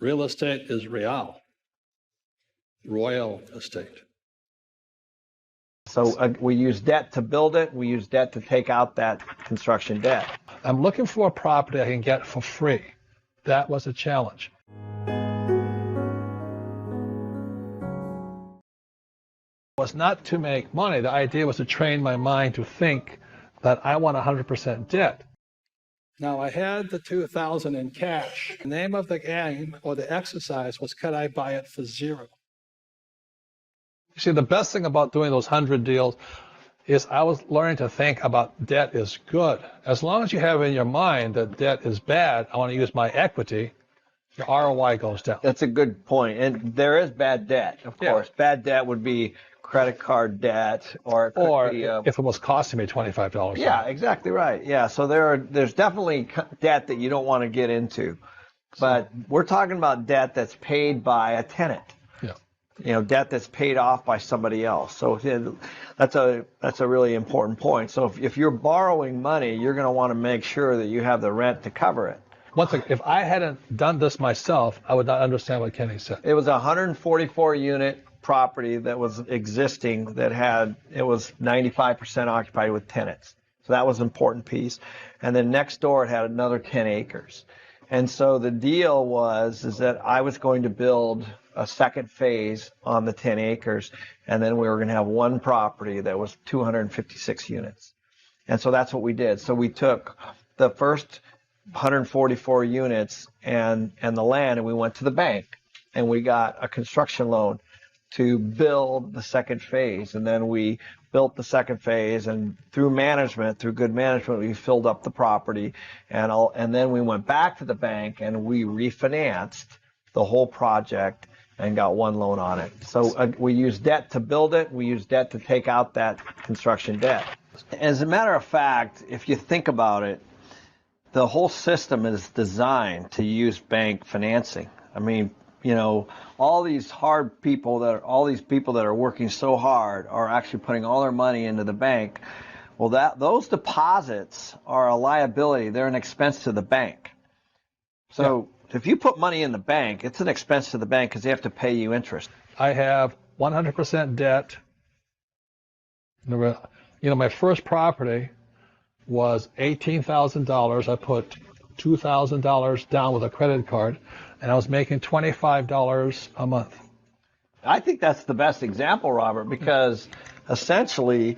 Real estate is real, royal estate. So we use debt to build it. We use debt to take out that construction debt. I'm looking for a property I can get for free. That was a challenge. It was not to make money. The idea was to train my mind to think that I want 100% debt. Now, I had the $2,000 in cash. The name of the game or the exercise was, could I buy it for zero? You see, the best thing about doing those 100 deals is I was learning to think about debt is good. As long as you have in your mind that debt is bad, I want to use my equity, your ROI goes down. That's a good point. And there is bad debt, of course. Bad debt would be credit card debt, or it could be, if it was costing me $25. Yeah, exactly right. Yeah, so there's definitely debt that you don't want to get into. But we're talking about debt that's paid by a tenant. You know, debt that's paid off by somebody else. So that's a really important point. So if you're borrowing money, you're going to want to make sure that you have the rent to cover it. One thing, if I hadn't done this myself, I would not understand what Kenny said. It was a 144 unit property that was existing it was 95% occupied with tenants. So that was an important piece. And then next door it had another 10 acres. And so the deal is that I was going to build a second phase on the 10 acres, and then we were going to have one property that was 256 units. And so that's what we did. So we took the first 144 units and the land, and we went to the bank, and we got a construction loan to build the second phase. And then we built the second phase, and through good management, we filled up the property, and then we went back to the bank and we refinanced the whole project and got one loan on it. So we use debt to build it. We use debt to take out that construction debt. As a matter of fact, if you think about it, the whole system is designed to use bank financing. I mean, you know, all these people that are working so hard are actually putting all their money into the bank. Well, those deposits are a liability. They're an expense to the bank. So if you put money in the bank, it's an expense to the bank because they have to pay you interest. I have 100% debt. You know, my first property was $18,000. I put $2,000 down with a credit card, and I was making $25 a month. I think that's the best example, Robert, because essentially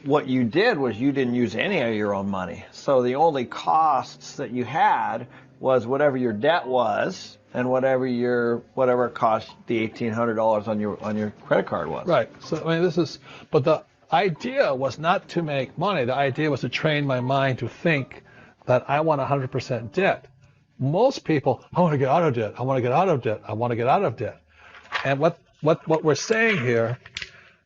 what you did was you didn't use any of your own money. So the only costs that you had was whatever your debt was and whatever it cost the $1,800 on your credit card was. Right. So I mean, but the idea was not to make money. The idea was to train my mind to think that I want 100% debt. Most people, I want to get out of debt. I want to get out of debt. I want to get out of debt. And what we're saying here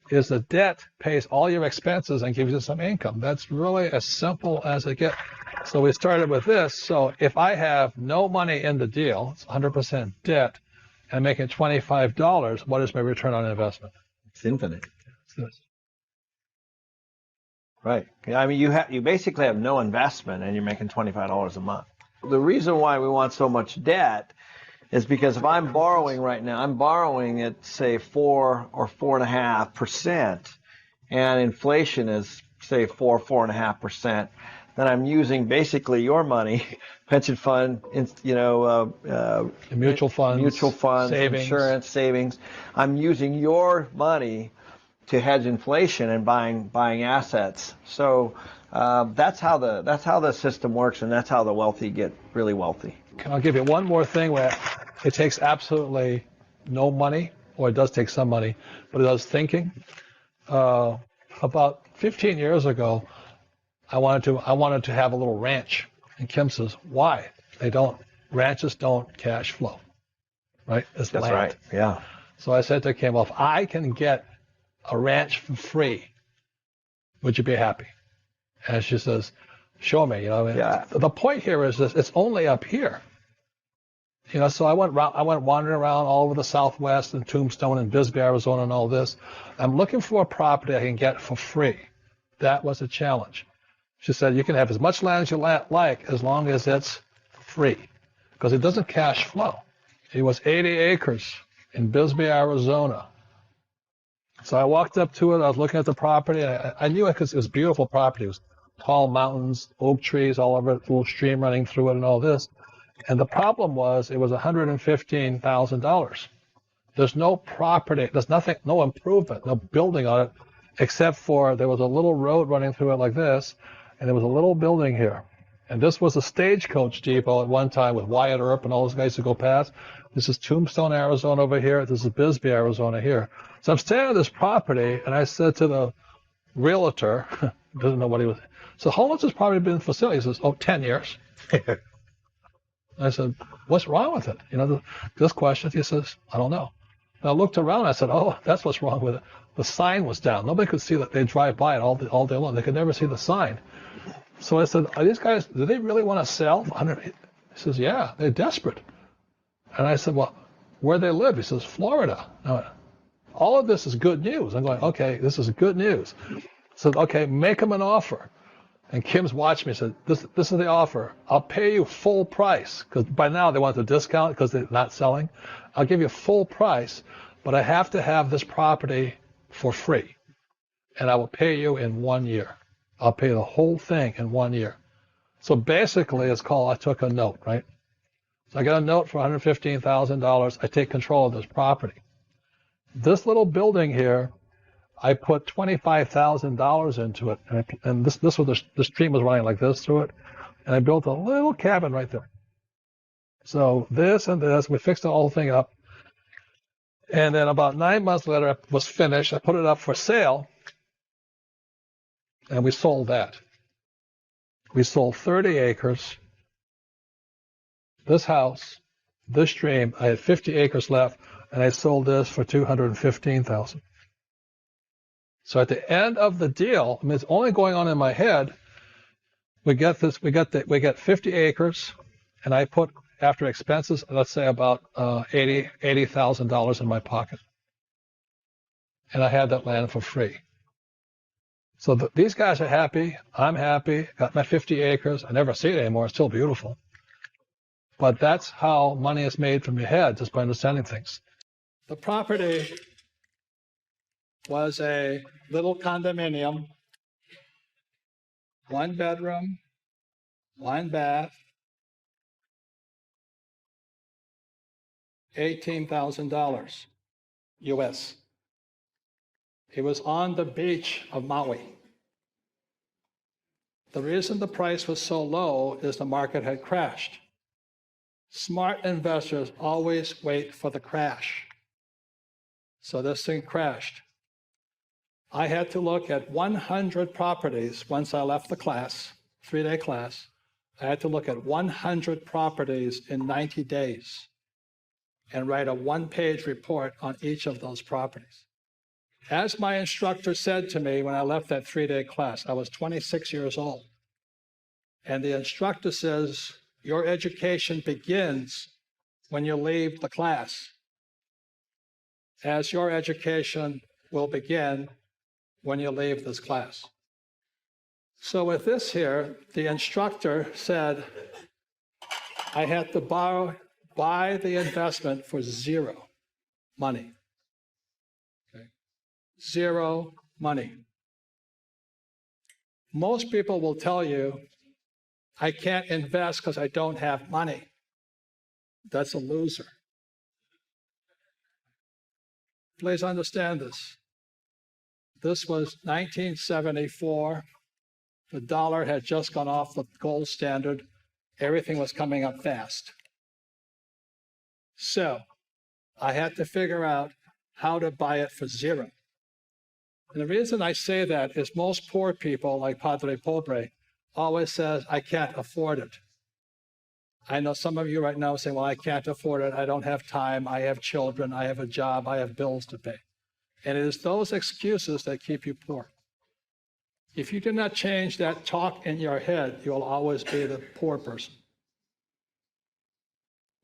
is that debt pays all your expenses and gives you some income. That's really as simple as it gets. So we started with this. So if I have no money in the deal, it's 100% debt, and I'm making $25, what is my return on investment? It's infinite. Right. I mean, you basically have no investment, and you're making $25 a month. The reason why we want so much debt is because if I'm borrowing right now, I'm borrowing at, say, 4 or 4.5%, and inflation is, say, 4.5%, then I'm using basically your money, pension fund, mutual funds, savings. Insurance, savings. I'm using your money to hedge inflation and buying assets. So that's how the system works, and that's how the wealthy get really wealthy. I'll give you one more thing where it takes absolutely no money, or it does take some money, but it does thinking. About 15 years ago, I wanted to have a little ranch, and Kim says, "Why? Ranches don't cash flow, right? It's That's land." right. Yeah. So I said to Kim, "Well, if I can get a ranch for free, would you be happy?" And she says, "Show me." The point here is this: it's only up here. So I went wandering around all over the Southwest and Tombstone and Bisbee, Arizona, and all this. I'm looking for a property I can get for free. That was a challenge. She said, "You can have as much land as you like as long as it's free." because it doesn't cash flow. It was 80 acres in Bisbee, Arizona. So I walked up to it. I was looking at the property. I knew it because it was beautiful property. It was tall mountains, oak trees all over it, little stream running through it and all this. And the problem was it was $115,000. There's no property, there's nothing, no improvement, no building on it, except for there was a little road running through it like this, and there was a little building here. And this was a stagecoach depot at one time with Wyatt Earp and all those guys to go past. This is Tombstone, Arizona over here. This is Bisbee, Arizona here. So I'm standing on this property, and I said to the realtor, doesn't know what he was, so how long has this property been for sale? He says, 10 years. I said, what's wrong with it? You know, this question, he says, I don't know. And I looked around, I said, oh, that's what's wrong with it. The sign was down. Nobody could see that. They drive by it all day long. They could never see the sign. So I said, are these guys, do they really want to sell? He says, yeah, they're desperate. And I said, well, where they live? He says, Florida. Now, all of this is good news. I'm going, okay, this is good news. I said, okay, make them an offer. And Kim's watched me and said, this is the offer. I'll pay you full price, because by now they want the discount because they're not selling. I'll give you full price, but I have to have this property for free. And I will pay you in 1 year. I'll pay the whole thing in 1 year. So basically it's called, I took a note, right? So I got a note for $115,000. I take control of this property. This little building here, I put $25,000 into it, and this was the stream was running like this through it, and I built a little cabin right there. So this and this, we fixed the whole thing up, and then about 9 months later, it was finished. I put it up for sale, and we sold that. We sold 30 acres. This house, this stream, I had 50 acres left, and I sold this for $215,000. So at the end of the deal, I mean, it's only going on in my head. We get 50 acres, and I put, after expenses, let's say about $80,000 in my pocket. And I had that land for free. So these guys are happy. I'm happy. Got my 50 acres. I never see it anymore. It's still beautiful. But that's how money is made from your head, just by understanding things. The property was a little condominium, 1 bedroom, 1 bath, $18,000 US. It was on the beach of Maui. The reason the price was so low is the market had crashed. Smart investors always wait for the crash. So this thing crashed. I had to look at 100 properties once I left the class, 3-day class. I had to look at 100 properties in 90 days and write a 1-page report on each of those properties. As my instructor said to me when I left that 3-day class, I was 26 years old. And the instructor says, your education begins when you leave the class, as your education will begin when you leave this class. So with this here, the instructor said I had to buy the investment for zero money. Okay. Zero money. Most people will tell you, I can't invest because I don't have money. That's a loser. Please understand this. This was 1974. The dollar had just gone off the gold standard. Everything was coming up fast. So I had to figure out how to buy it for zero. And the reason I say that is most poor people, like Padre Pobre, always says, I can't afford it. I know some of you right now say, well, I can't afford it. I don't have time. I have children. I have a job. I have bills to pay. And it is those excuses that keep you poor. If you do not change that talk in your head, you will always be the poor person.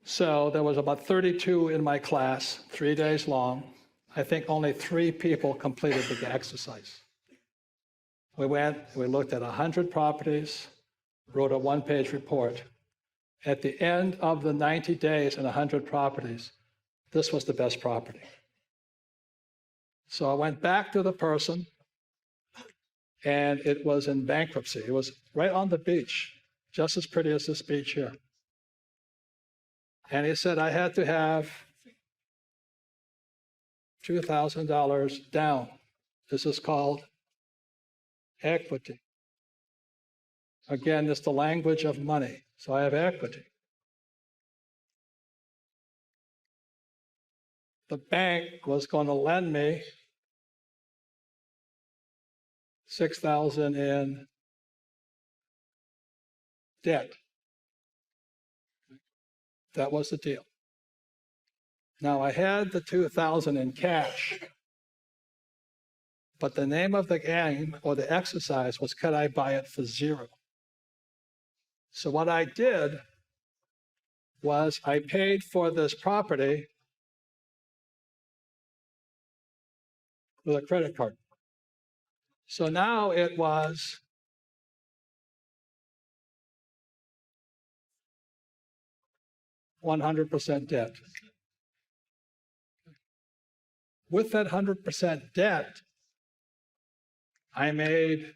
So there was about 32 in my class, 3 days long. I think only 3 people completed the exercise. We went, we looked at 100 properties, wrote a 1-page report. At the end of the 90 days and 100 properties, this was the best property. So I went back to the person, and it was in bankruptcy. It was right on the beach, just as pretty as this beach here. And he said I had to have $2,000 down. This is called equity. Again, it's the language of money. So I have equity. The bank was going to lend me $6,000 in debt. That was the deal. Now I had the $2,000 in cash, but the name of the game or the exercise was, could I buy it for zero? So what I did was I paid for this property with a credit card. So now it was $100 debt. With that 100% debt, I made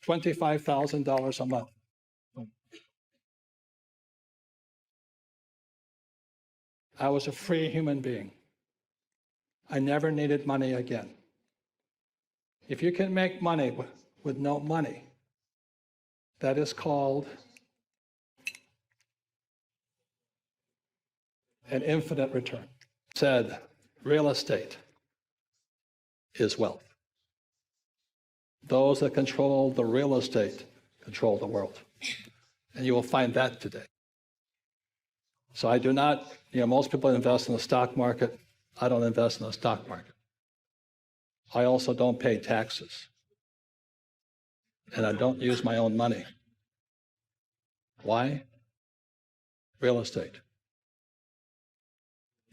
$25,000 a month. I was a free human being. I never needed money again. If you can make money with no money, that is called an infinite return. Said, real estate is wealth. Those that control the real estate control the world. And you will find that today. So I do not, most people invest in the stock market. I don't invest in the stock market. I also don't pay taxes. And I don't use my own money. Why? Real estate.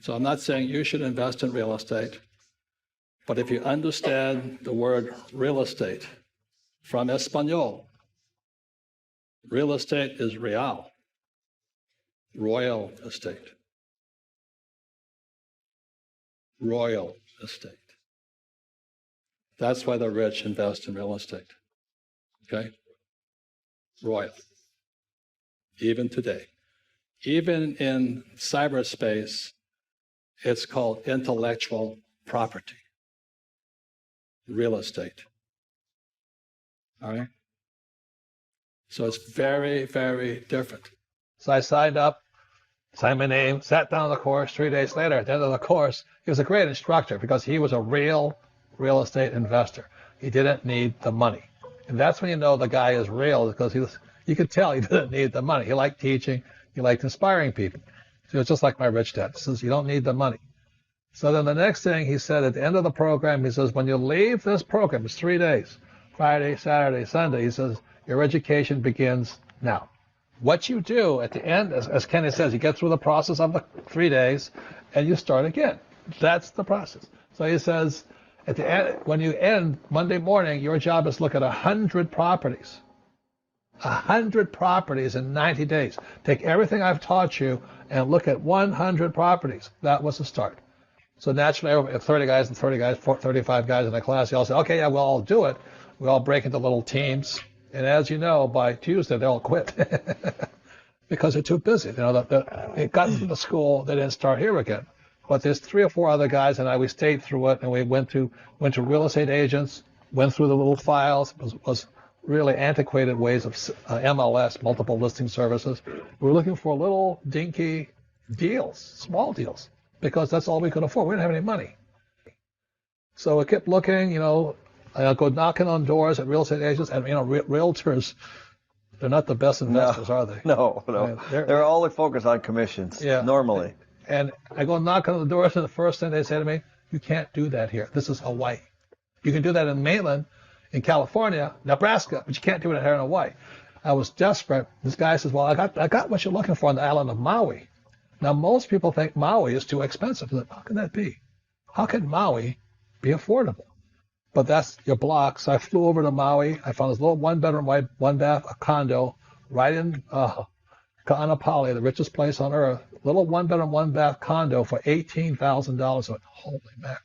So I'm not saying you should invest in real estate, but if you understand the word real estate from Espanol, real estate is real, royal estate. Royal estate. That's why the rich invest in real estate. Okay? Royal. Even today. Even in cyberspace, it's called intellectual property. Real estate. All right? So it's very, very different. So I signed up, signed my name, sat down on the course. 3 days later, at the end of the course, he was a great instructor because he was a real estate investor. He didn't need the money. And that's when you know the guy is real, because you could tell he didn't need the money. He liked teaching. He liked inspiring people. So it's just like my rich dad. He says, you don't need the money. So then the next thing he said at the end of the program, he says, when you leave this program, it's 3 days, Friday, Saturday, Sunday, he says, your education begins now. What you do at the end, as Kenny says, you get through the process of the 3 days and you start again. That's the process. So he says, at the end, when you end Monday morning, your job is to look at 100 properties. 100 properties in 90 days. Take everything I've taught you and look at 100 properties. That was the start. So naturally, if 30 guys and 30 guys, 35 guys in a class, they all say, okay, yeah, we'll all do it. We all break into little teams. And as you know, by Tuesday, they all quit because they're too busy. They got to the school, they didn't start here again. But there's 3 or 4 other guys, and we stayed through it, and we went to real estate agents, went through the little files. It was really antiquated ways of MLS, multiple listing services. We were looking for little dinky deals, small deals, because that's all we could afford. We didn't have any money. So I kept looking, I'll go knocking on doors at real estate agents, and realtors, they're not the best investors, are they? No. They're all focused on commissions, normally. And I go knocking on the doors, and the first thing they say to me, you can't do that here. This is Hawaii. You can do that in mainland, in California, Nebraska, but you can't do it here in Hawaii. I was desperate. This guy says, well, I got what you're looking for on the island of Maui. Now, most people think Maui is too expensive. How can that be? How can Maui be affordable? but that's your block. So I flew over to Maui. I found this little one-bedroom, one bath, a condo right in Ka'anapali, the richest place on earth. Little one-bedroom, one bath condo for $18,000. I went, holy man.